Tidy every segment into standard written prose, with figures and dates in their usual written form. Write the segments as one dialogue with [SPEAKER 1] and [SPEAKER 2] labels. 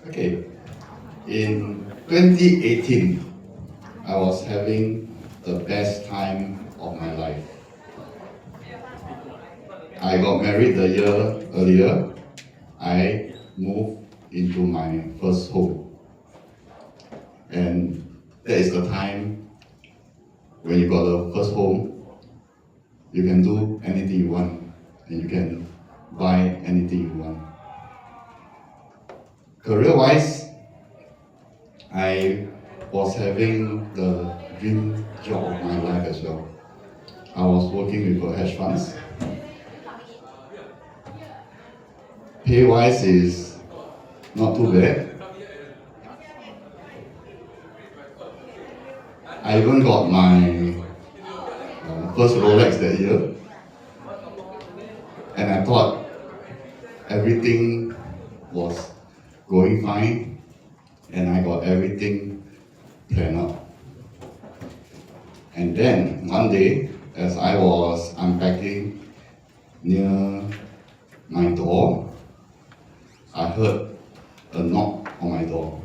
[SPEAKER 1] Okay, in 2018, I was having the best time of my life. I got married the year earlier. I moved into my first home. And that is the time when you got a first home, you can do anything you want and you can buy anything you want. Career-wise, I was having the dream job of my life as well. I was working with a hedge funds. Pay-wise is not too bad. I even got my first Rolex that year, and I thought everything was going fine, and I got everything planned out. And then one day, as I was unpacking near my door, I heard a knock on my door.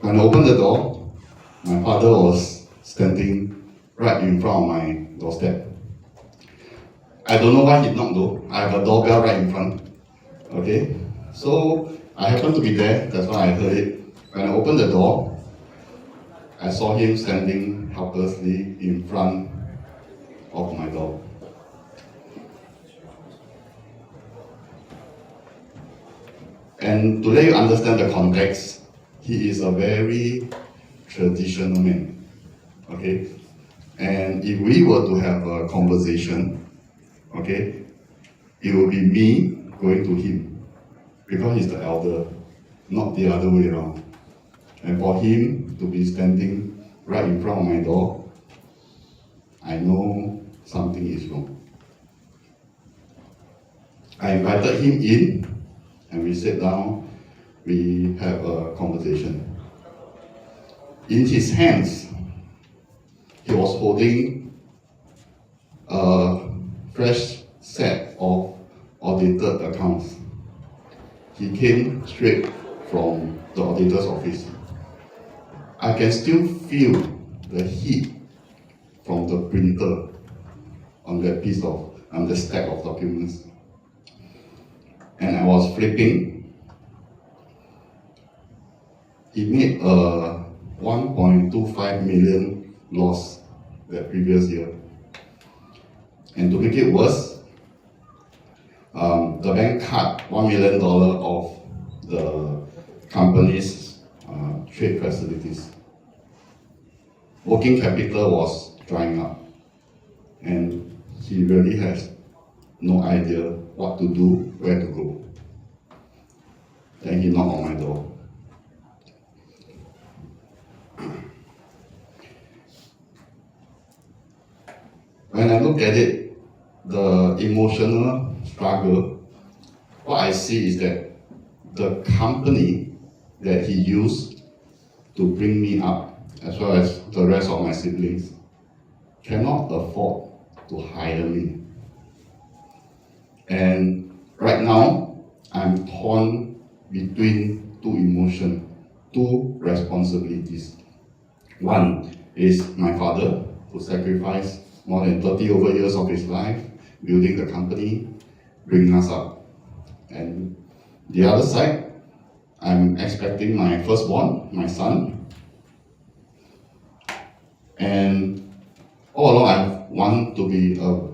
[SPEAKER 1] When I opened the door, my father was standing right in front of my doorstep. I don't know why he knocked though. I have a doorbell right in front. Okay? So I happened to be there, that's why I heard it. When I opened the door, I saw him standing helplessly in front of my door. And to let you understand the context, he is a very traditional man. Okay? And if we were to have a conversation, okay, it will be me going to him because he's the elder, not the other way around. And for him to be standing right in front of my door, I know something is wrong. I invited him in and we sat down, we have a conversation. In his hands, he was holding a fresh set of audited accounts. He came straight from the auditor's office. I can still feel the heat from the printer on that on the stack of documents. And I was flipping. He made a 1.25 million loss that previous year. And to make it worse, the bank cut $1 million of the company's trade facilities. Working capital was drying up, and he really has no idea what to do, where to go. Then he knocked on my door. When I look at it, the emotional struggle, what I see is that the company that he used to bring me up, as well as the rest of my siblings, cannot afford to hire me. And right now, I'm torn between two emotions, two responsibilities. One is my father, who sacrificed more than 30 over years of his life building the company, bringing us up. And the other side, I'm expecting my firstborn, my son. And all along I want to be a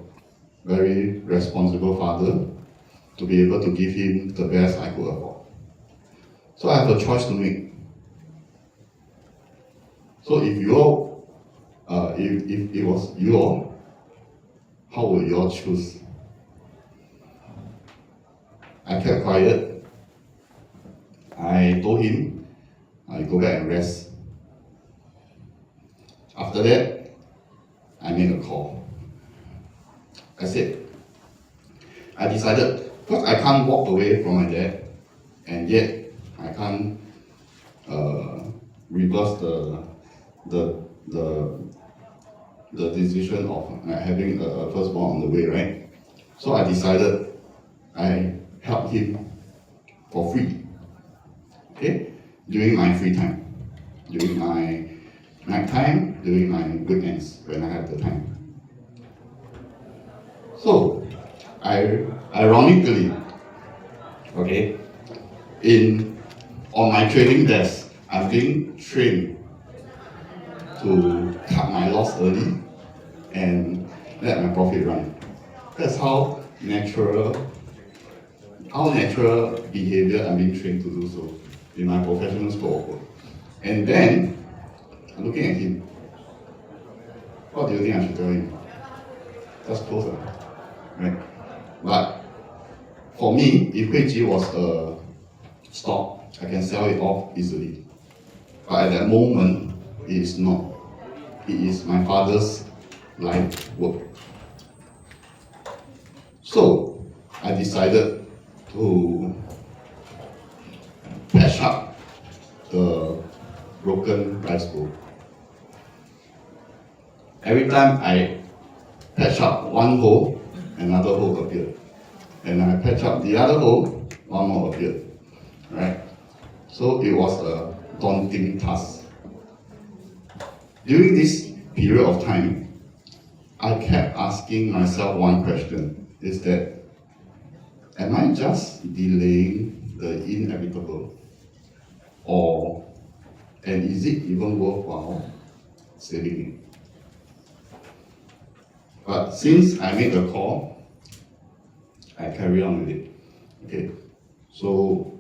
[SPEAKER 1] very responsible father, to be able to give him the best I could afford. So I have a choice to make. So if it was you all, how would you all choose? I kept quiet. I told him, I go back and rest. After that, I made a call. I said, I decided, because I can't walk away from my dad, and yet I can't reverse the the decision of having a firstborn on the way, right? So I decided I help him for free, okay? During my free time, during my night time, during my weekends, when I have the time. So, ironically, okay, on my training desk, I'm being trained to cut my loss early and let my profit run. That's how natural behavior I'm being trained to do so in my professional scope of work. And then, I'm looking at him. What do you think I should tell him? Just closer, right? But for me, if Huiji was a stock, I can sell it off easily. But at that moment, it is not. It is my father's life work. So I decided to patch up the broken rice bowl. Every time I patch up one hole, another hole appeared. And I patch up the other hole, one more appeared. Right? So it was a daunting task. During this period of time, I kept asking myself one question, is that, am I just delaying the inevitable? And is it even worthwhile saving it? But since I made the call, I carry on with it. Okay, so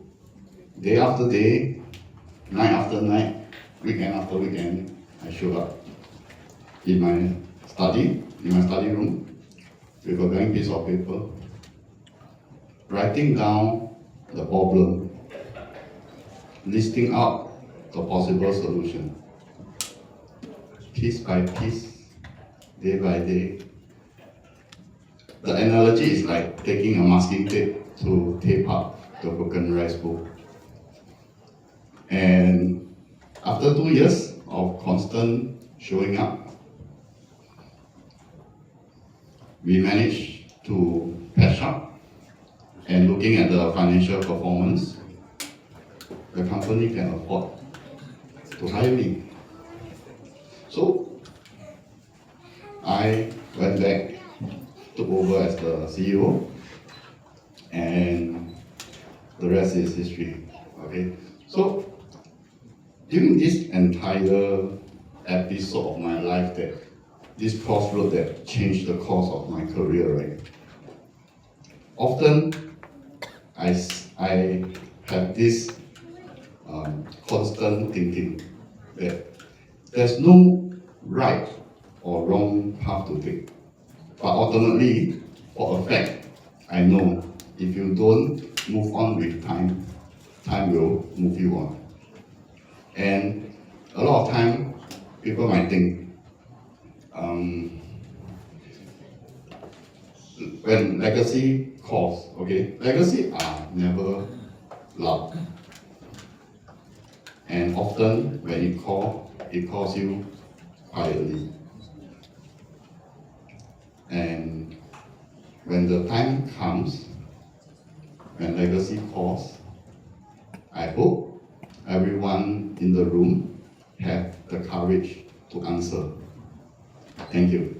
[SPEAKER 1] day after day, night after night, weekend after weekend, I showed up in my study room, with a blank piece of paper, writing down the problem, listing out the possible solution, piece by piece, day by day. The analogy is like taking a masking tape to tape up the broken rice bowl. And after 2 years of constant showing up, we managed to patch up, and looking at the financial performance, the company can afford to hire me. So I went back, took over as the CEO, and the rest is history. Okay, so during this entire episode of my life, this crossroad that changed the course of my career, right? Often I have this constant thinking that there's no right or wrong path to take. But ultimately, for a fact, I know if you don't move on with time, time will move you on. And a lot of time, people might think, when legacy calls, okay, legacy are never loud. And often when it calls you quietly. And when the time comes, when legacy calls, I hope everyone in the room have the courage to answer. Thank you.